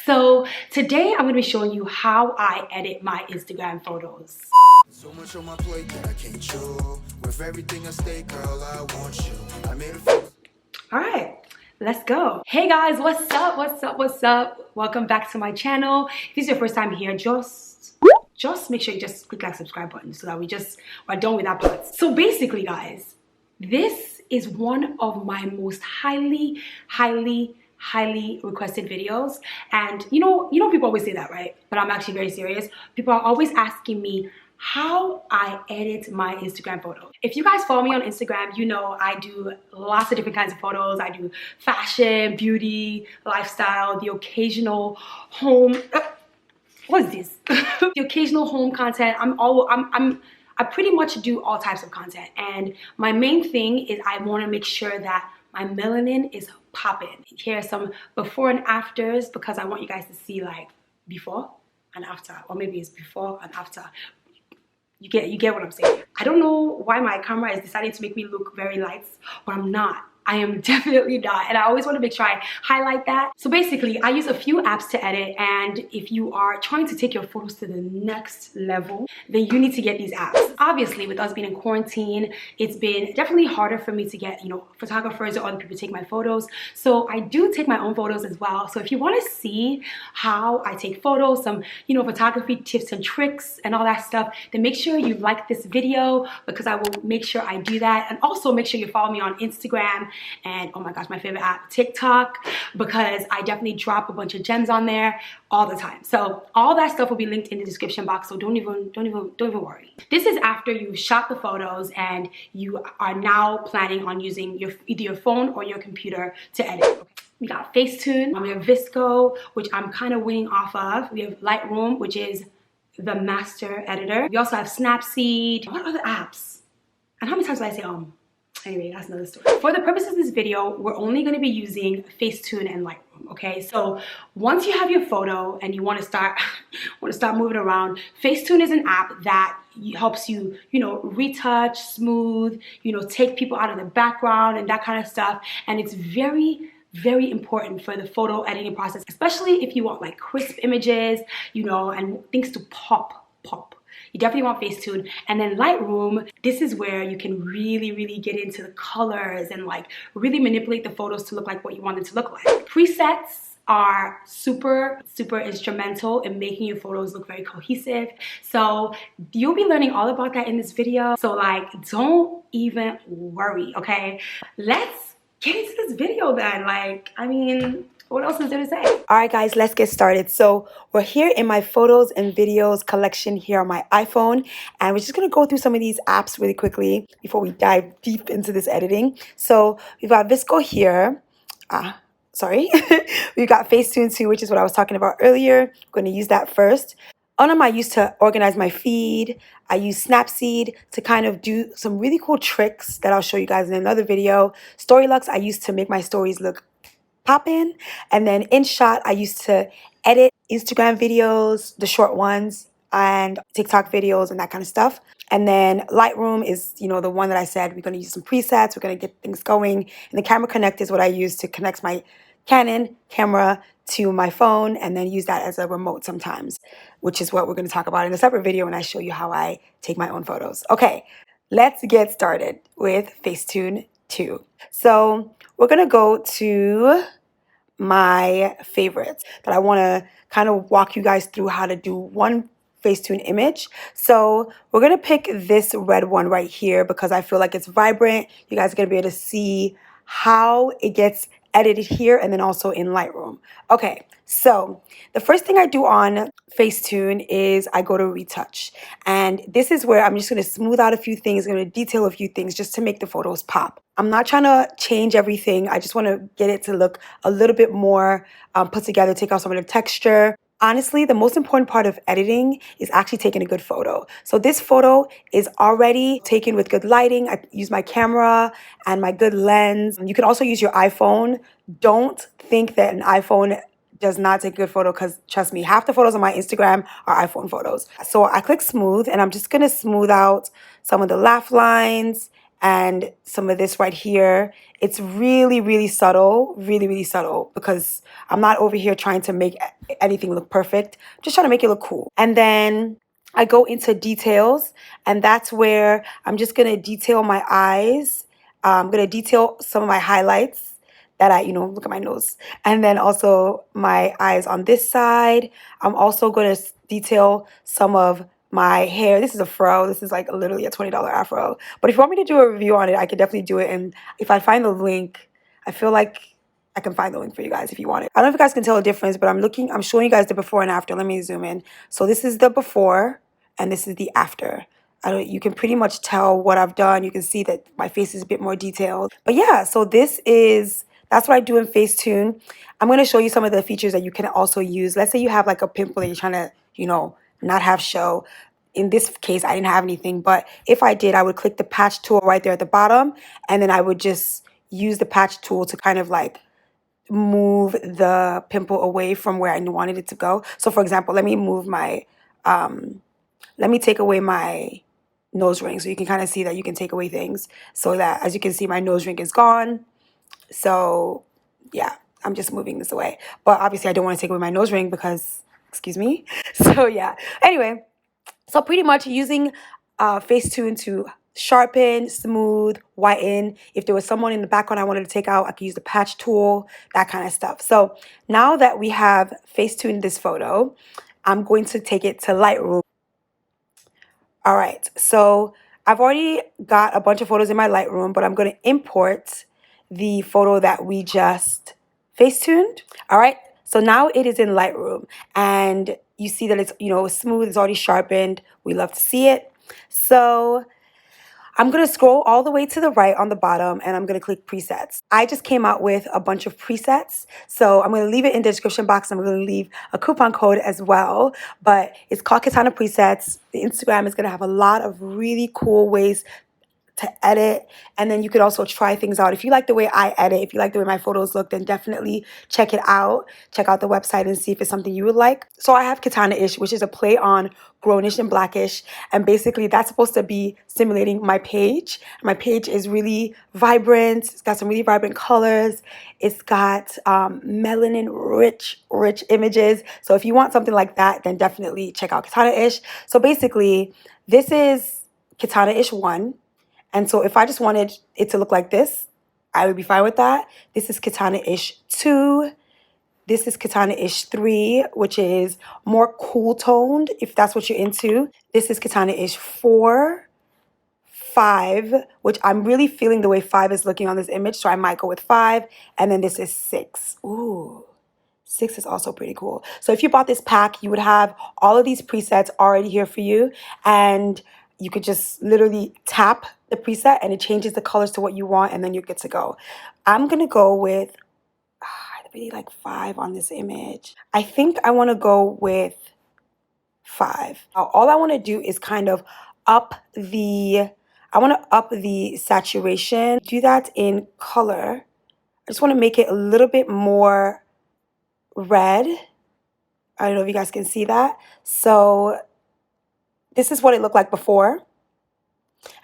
So today I'm going to be showing you how I edit my Instagram photos. So much on my plate that I can't chew. With everything at stake, girl, I want you. I made a All right, let's go. Hey guys, what's up? What's up? Welcome back to my channel. If this is your first time here, just make sure you just click that subscribe button so that we're done with that part. So basically, guys, this is one of my most highly requested videos. And you know people always say that, right? But I'm actually very serious. People are always asking me how I edit my Instagram photos. If you guys follow me on Instagram, you know I do lots of different kinds of photos. I do fashion, beauty, lifestyle, the occasional home. What is this? The occasional home content. I pretty much do all types of content. And my main thing is I want to make sure that my melanin is popping. Here are some before and afters because I want you guys to see like before and after, or maybe it's before and after. You get what I'm saying. I don't know why my camera is deciding to make me look very light, but I'm not. I am definitely not, and I always want to make sure I highlight that. So basically, I use a few apps to edit, and if you are trying to take your photos to the next level, then you need to get these apps. Obviously, with us being in quarantine, it's been definitely harder for me to get, photographers or other people to take my photos. So I do take my own photos as well. So if you want to see how I take photos, some, photography tips and tricks and all that stuff, then make sure you like this video because I will make sure I do that. And also make sure you follow me on Instagram and, oh my gosh, my favorite app, TikTok, because I definitely drop a bunch of gems on there all the time. So all that stuff will be linked in the description box, so don't even worry. This is after you've shot the photos and you are now planning on using either your phone or your computer to edit. Okay. We got Facetune, we have Visco, which I'm kind of winning off of. We have Lightroom, which is the master editor. We also have Snapseed. What other apps? And how many times did I say Anyway, that's another story. For the purposes of this video, we're only going to be using Facetune and Lightroom, okay? So once you have your photo and you want to start moving around, Facetune is an app that helps you, retouch, smooth, take people out of the background and that kind of stuff. And it's very important for the photo editing process, especially if you want like crisp images, and things to pop. You definitely want Facetune. And then Lightroom, this is where you can really get into the colors and like really manipulate the photos to look like what you want it to look like. Presets are super instrumental in making your photos look very cohesive. So you'll be learning all about that in this video. So like, don't even worry, okay? Let's get into this video then. Like, what else is there to say? All right, guys, let's get started. So we're here in my photos and videos collection here on my iPhone, and we're just gonna go through some of these apps really quickly before we dive deep into this editing. So we've got Visco here. We've got Facetune too, which is what I was talking about earlier. I'm gonna use that first. I use to organize my feed. I use Snapseed to kind of do some really cool tricks that I'll show you guys in another video. Storylux I use to make my stories look poppin'. And then InShot I use to edit Instagram videos, the short ones, and TikTok videos and that kind of stuff. And then Lightroom is, the one that I said we're going to use some presets, we're going to get things going. And the Camera Connect is what I use to connect my Canon camera to my phone and then use that as a remote sometimes, which is what we're going to talk about in a separate video when I show you how I take my own photos. Okay, let's get started with Facetune 2. So we're going to go to my favorites that I want to kind of walk you guys through how to do one Facetune image. So we're going to pick this red one right here because I feel like it's vibrant. You guys are going to be able to see how it gets edited here and then also in Lightroom. Okay, so the first thing I do on Facetune is I go to retouch. And this is where I'm just going to smooth out a few things, going to detail a few things just to make the photos pop. I'm not trying to change everything. I just want to get it to look a little bit more put together, take out some of the texture. Honestly, the most important part of editing is actually taking a good photo. So this photo is already taken with good lighting. I use my camera and my good lens. You can also use your iPhone. Don't think that an iPhone does not take a good photo because trust me, half the photos on my Instagram are iPhone photos. So I click smooth and I'm just going to smooth out some of the laugh lines and some of this right here. It's really, really subtle, really, really subtle, because I'm not over here trying to make anything look perfect. I'm just trying to make it look cool. And then I go into details, and that's where I'm just gonna detail my eyes. I'm gonna detail some of my highlights that look at my nose. And then also my eyes on this side. I'm also gonna detail some of my hair. This is a fro. This is like literally a $20 afro. But if you want me to do a review on it, I can definitely do it. And if I find the link, I feel like I can find the link for you guys if you want it. I don't know if you guys can tell the difference, but I'm showing you guys the before and after. Let me zoom in. So this is the before and this is the after. You can pretty much tell what I've done. You can see that my face is a bit more detailed. But yeah, so that's what I do in Facetune. I'm going to show you some of the features that you can also use. Let's say you have like a pimple that you're trying to, not have show. In this case, I didn't have anything, but if I did, I would click the patch tool right there at the bottom, and then I would just use the patch tool to kind of like move the pimple away from where I wanted it to go. So for example, let me take away my nose ring, so you can kind of see that you can take away things, so that as you can see, my nose ring is gone. So yeah, I'm just moving this away. But obviously I don't want to take away my nose ring because, excuse me. So yeah, anyway, so pretty much using Facetune to sharpen, smooth, whiten. If there was someone in the background I wanted to take out, I could use the patch tool, that kind of stuff. So now that we have Facetuned this photo, I'm going to take it to Lightroom. All right, so I've already got a bunch of photos in my Lightroom, but I'm going to import the photo that we just Facetuned. All right, so now it is in Lightroom, and you see that it's, smooth, it's already sharpened. We love to see it. So I'm going to scroll all the way to the right on the bottom, and I'm going to click presets. I just came out with a bunch of presets, so I'm going to leave it in the description box. I'm going to leave a coupon code as well, but it's called Kiitana Presets. The Instagram is going to have a lot of really cool ways to edit, and then you could also try things out. If you like the way I edit, if you like the way my photos look, then definitely check it out. Check out the website and see if it's something you would like. So I have Kiitana-ish, which is a play on grownish and blackish, and basically that's supposed to be simulating my page. My page is really vibrant. It's got some really vibrant colors. It's got melanin rich images. So if you want something like that, then definitely check out Kiitana-ish. So basically, this is Kiitana-ish 1. And so if I just wanted it to look like this, I would be fine with that. This is Kiitana-ish 2. This is Kiitana-ish 3, which is more cool toned, if that's what you're into. This is Kiitana-ish 4, 5, which I'm really feeling the way 5 is looking on this image, so I might go with 5. And then this is 6. Ooh. 6 is also pretty cool. So if you bought this pack, you would have all of these presets already here for you, and you could just literally tap the preset and it changes the colors to what you want, and then you're good to go. I'm gonna go with maybe like 5 on this image. I think I want to go with 5. Now, all I want to do is kind of up the saturation. Do that in color. I just want to make it a little bit more red. I don't know if you guys can see that. So this is what it looked like before,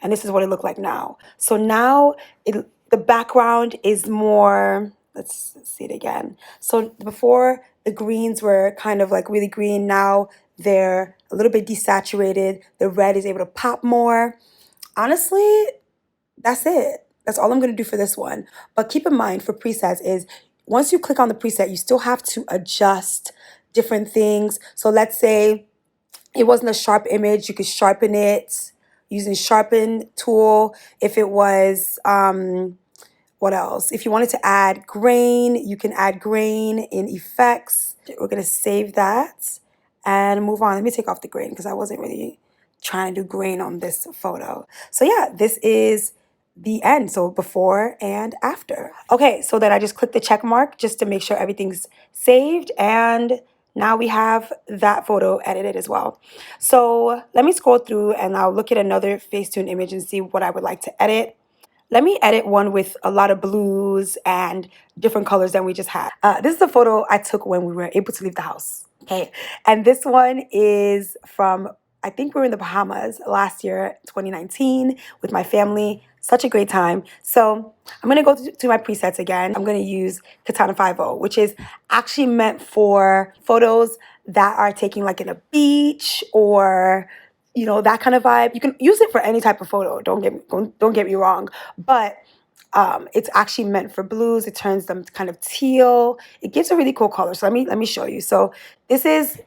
and this is what it looked like now. So now the background is more, let's see it again. So before, the greens were kind of like really green. Now they're a little bit desaturated. The red is able to pop more. Honestly, that's it. That's all I'm going to do for this one. But keep in mind for presets is once you click on the preset, you still have to adjust different things. So let's say it wasn't a sharp image, you could sharpen it using sharpen tool. If it was, what else? If you wanted to add grain, you can add grain in effects. We're going to save that and move on. Let me take off the grain because I wasn't really trying to do grain on this photo. So yeah, this is the end. So before and after. Okay, so then I just click the check mark just to make sure everything's saved, and now we have that photo edited as well. So let me scroll through and I'll look at another Facetune image and see what I would like to edit. Let me edit one with a lot of blues and different colors than we just had. This is a photo I took when we were able to leave the house. Okay, and this one is from, I think we were in the Bahamas last year, 2019, with my family. Such a great time. So I'm going to go to my presets again. I'm going to use Kiitana 5.0, which is actually meant for photos that are taking like in a beach or, you know, that kind of vibe. You can use it for any type of photo. Don't get me wrong. But it's actually meant for blues. It turns them kind of teal. It gives a really cool color. So let me show you. So this is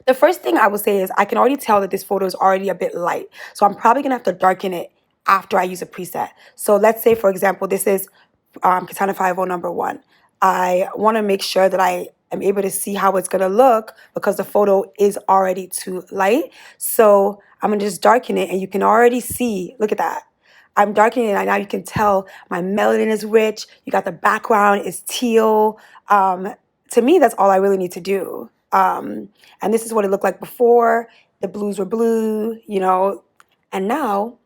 the first thing I will say is I can already tell that this photo is already a bit light. So I'm probably gonna have to darken it after I use a preset. So let's say, for example, this is Kiitana 5.0 number 1. I wanna make sure that I am able to see how it's gonna look because the photo is already too light. So I'm gonna just darken it and you can already see, look at that. I'm darkening it and now you can tell my melanin is rich. You got the background is teal. To me, that's all I really need to do. And this is what it looked like before. The blues were blue, you know, and now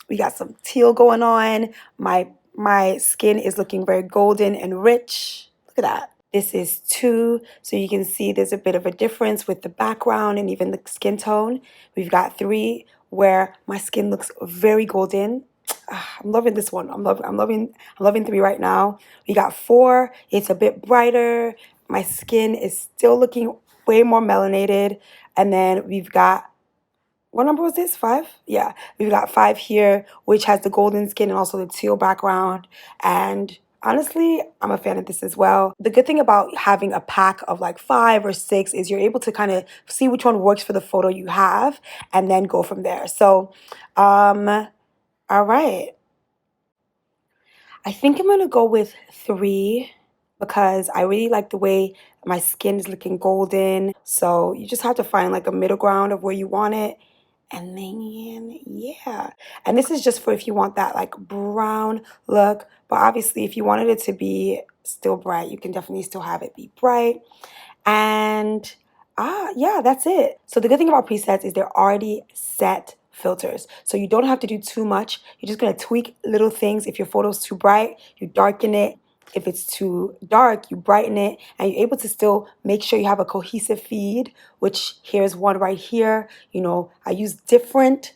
we got some teal going on. My skin is looking very golden and rich. Look at that. This is 2, so you can see there's a bit of a difference with the background and even the skin tone. We've got 3 where my skin looks very golden. I'm loving this one. I'm loving 3 right now. We got 4. It's a bit brighter. My skin is still looking way more melanated. And then we've got, what number was this? 5? Yeah, we've got 5 here, which has the golden skin and also the teal background. And honestly, I'm a fan of this as well. The good thing about having a pack of like 5 or 6 is you're able to kind of see which one works for the photo you have and then go from there. So, all right. I think I'm going to go with 3 because I really like the way my skin is looking golden. So you just have to find like a middle ground of where you want it. And then, yeah. And this is just for if you want that like brown look. But obviously, if you wanted it to be still bright, you can definitely still have it be bright. And yeah, that's it. So the good thing about presets is they're already set filters. So you don't have to do too much. You're just going to tweak little things. If your photo's too bright, you darken it. If it's too dark, you brighten it, and you're able to still make sure you have a cohesive feed, which here's one right here. You know, I use different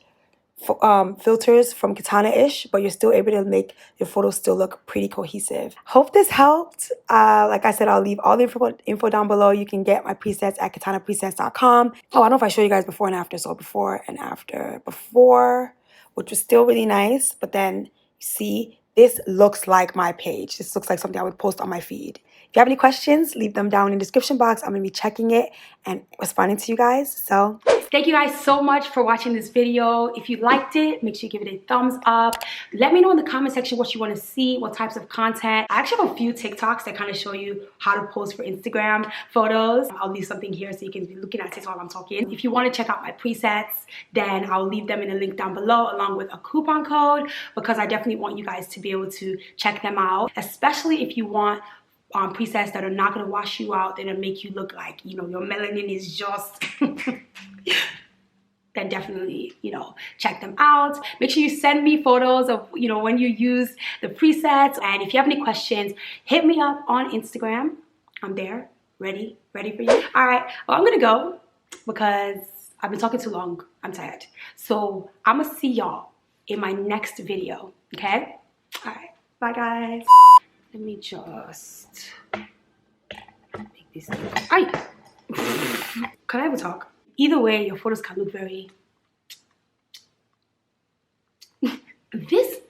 filters from Kiitana-ish, but you're still able to make your photos still look pretty cohesive. Hope this helped. Like I said, I'll leave all the info down below. You can get my presets at kitanapresets.com. Oh, I don't know if I showed you guys before and after. So before and after. Before, which was still really nice, but then you see, this looks like my page. This looks like something I would post on my feed. If you have any questions, leave them down in the description box. I'm going to be checking it and responding to you guys. So thank you guys so much for watching this video. If you liked it, make sure you give it a thumbs up. Let me know in the comment section what you want to see, what types of content. I actually have a few TikToks that kind of show you how to post for Instagram photos. I'll leave something here so you can be looking at it while I'm talking. If you want to check out my presets, then I'll leave them in a link down below along with a coupon code because I definitely want you guys to be able to check them out, especially if you want presets that are not going to wash you out, that will make you look like, you know, your melanin is just then definitely, you know, check them out. Make sure you send me photos of, you know, when you use the presets. And if you have any questions, hit me up on Instagram. I'm there, ready for you. All right, well, I'm gonna go because I've been talking too long. I'm tired. So I'm gonna see y'all in my next video, okay? All right, bye guys. Let me just make this thing. Ay! Can I ever talk? Either way, your photos can look very... This